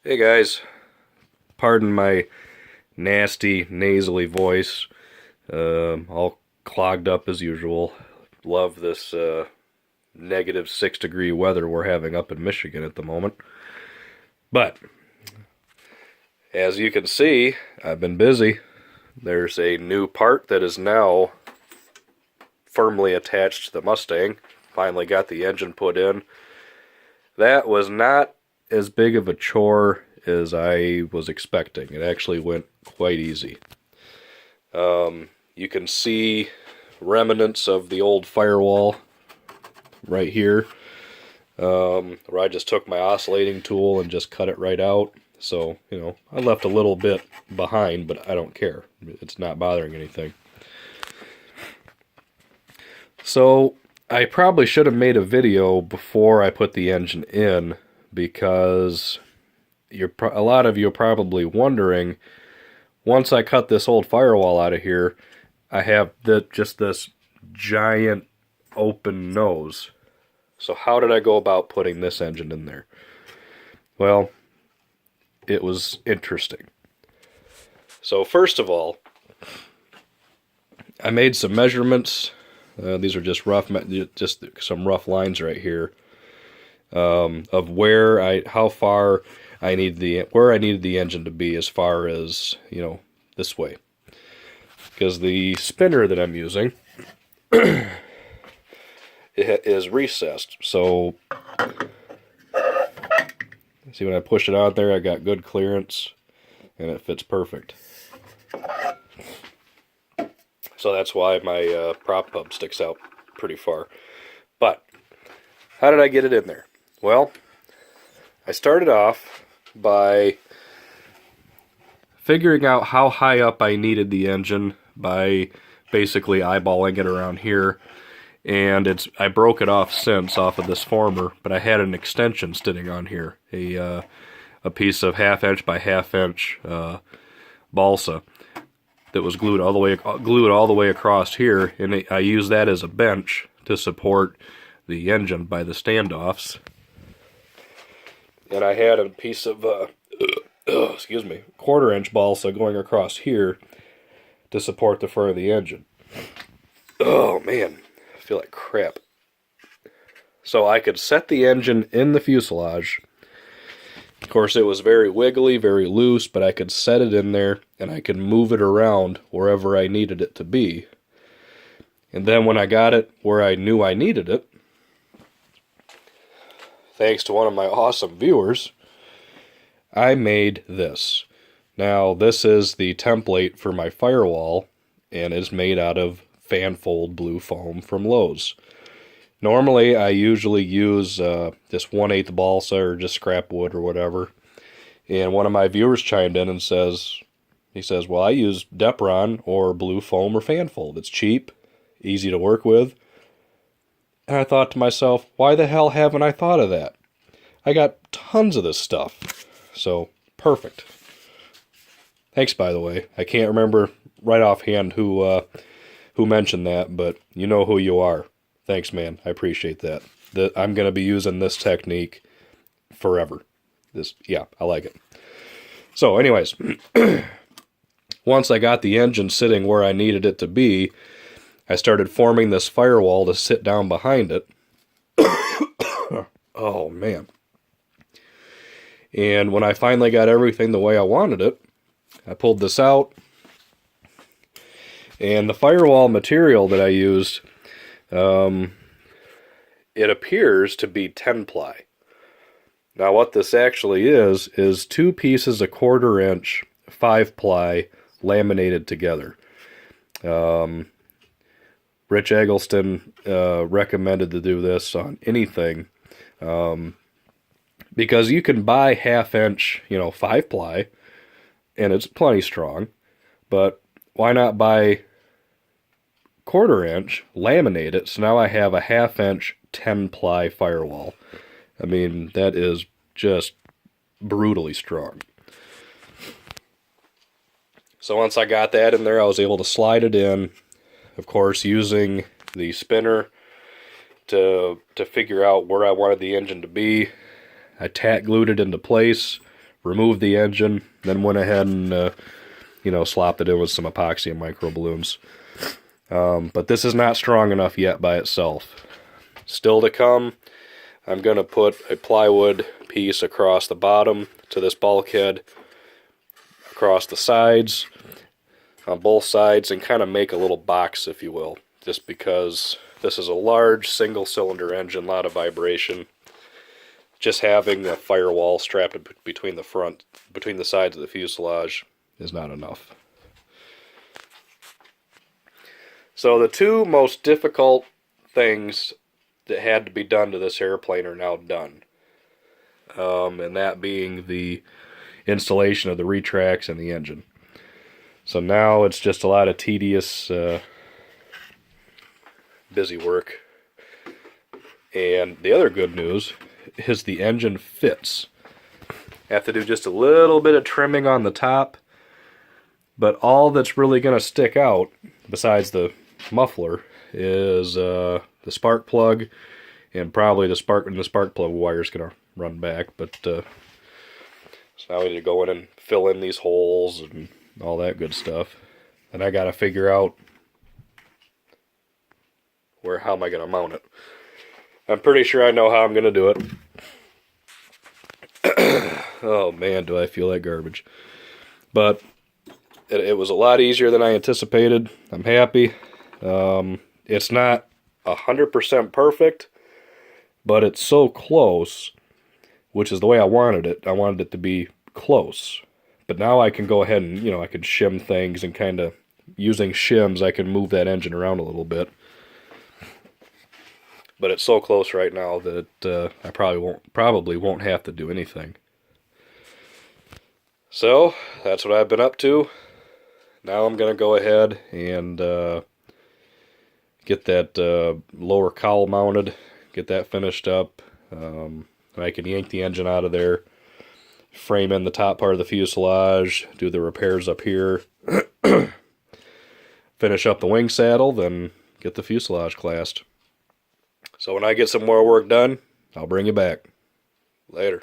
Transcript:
Hey guys, pardon my nasty, nasally voice. All clogged up as usual. Love this -6 degree weather we're having up in Michigan at the moment. But, as you can see, I've been busy. There's a new part that is now firmly attached to the Mustang. Finally got the engine put in. That was not as big of a chore as I was expecting. It actually went quite easy. You can see remnants of the old firewall right here, where I just took my oscillating tool and just cut it right out. So, I left a little bit behind, but I don't care. It's not bothering anything. So, I probably should have made a video before I put the engine in, because a lot of you are probably wondering, once I cut this old firewall out of here, I have just this giant open nose. So how did I go about putting this engine in there? Well, it was interesting. So first of all, I made some measurements. These are just some rough lines right here, of where where I needed the engine to be, as far as, this way. Because the spinner that I'm using it is recessed. So, see, when I push it out there, I got good clearance, and it fits perfect. So that's why my prop hub sticks out pretty far. But, how did I get it in there? Well, I started off by figuring out how high up I needed the engine by basically eyeballing it around here. And I broke it off off of this former, but I had an extension sitting on here, a piece of 1/2 inch by 1/2 inch balsa that was glued all the way across here, and I used that as a bench to support the engine by the standoffs. And I had a piece of 1/4 inch balsa going across here to support the front of the engine. Oh man, I feel like crap. So I could set the engine in the fuselage. Of course, it was very wiggly, very loose, but I could set it in there, and I could move it around wherever I needed it to be. And then when I got it where I knew I needed it, thanks to one of my awesome viewers, I made this. Now, this is the template for my firewall, and is made out of fanfold blue foam from Lowe's. Normally, I usually use this 1/8 balsa or just scrap wood or whatever. And one of my viewers chimed in and says, well, I use Depron or blue foam or fanfold. It's cheap, easy to work with. And I thought to myself, why the hell haven't I thought of that? I got tons of this stuff. So, perfect. Thanks, by the way. I can't remember right offhand who mentioned that, but you know who you are. Thanks, man. I appreciate that. I'm going to be using this technique forever. I like it. So, anyways, once I got the engine sitting where I needed it to be, I started forming this firewall to sit down behind it. Oh, man. And when I finally got everything the way I wanted it, I pulled this out. And the firewall material that I used, it appears to be 10-ply. Now what this actually is 2 pieces of 1/4 inch 5-ply laminated together. Rich Eggleston recommended to do this on anything, because you can buy 1/2 inch, 5-ply, and it's plenty strong, but why not buy 1/4 inch, laminate it, so now I have a 1/2 inch 10-ply firewall. I mean, that is just brutally strong. So once I got that in there, I was able to slide it in, of course, using the spinner to figure out where I wanted the engine to be. I tack glued it into place removed the engine, then went ahead and slopped it in with some epoxy and micro balloons. But this is not strong enough yet by itself. Still to come, I'm going to put a plywood piece across the bottom to this bulkhead, across the sides, on both sides, and kind of make a little box, if you will, just because this is a large single-cylinder engine, a lot of vibration. Just having the firewall strapped between the sides of the fuselage is not enough. So the two most difficult things that had to be done to this airplane are now done. And that being the installation of the retracts and the engine. So now it's just a lot of tedious, busy work. And the other good news is the engine fits. I have to do just a little bit of trimming on the top, but all that's really going to stick out, besides the muffler, is the spark plug, and probably the spark plug wire is going to run back. But so now we need to go in and fill in these holes and all that good stuff. And I got to figure out how am I going to mount it. I'm pretty sure I know how I'm going to do it. Oh man, do I feel like garbage. But it was a lot easier than I anticipated. I'm happy. It's not 100% perfect, but it's so close, which is the way I wanted it. I wanted it to be close. But now I can go ahead and, I can shim things, and kind of, using shims, I can move that engine around a little bit. But it's so close right now that I probably won't have to do anything. So, that's what I've been up to. Now I'm going to go ahead and get that lower cowl mounted, get that finished up. And I can yank the engine out of there, frame in the top part of the fuselage, do the repairs up here, finish up the wing saddle, then get the fuselage classed. So when I get some more work done, I'll bring you back. Later.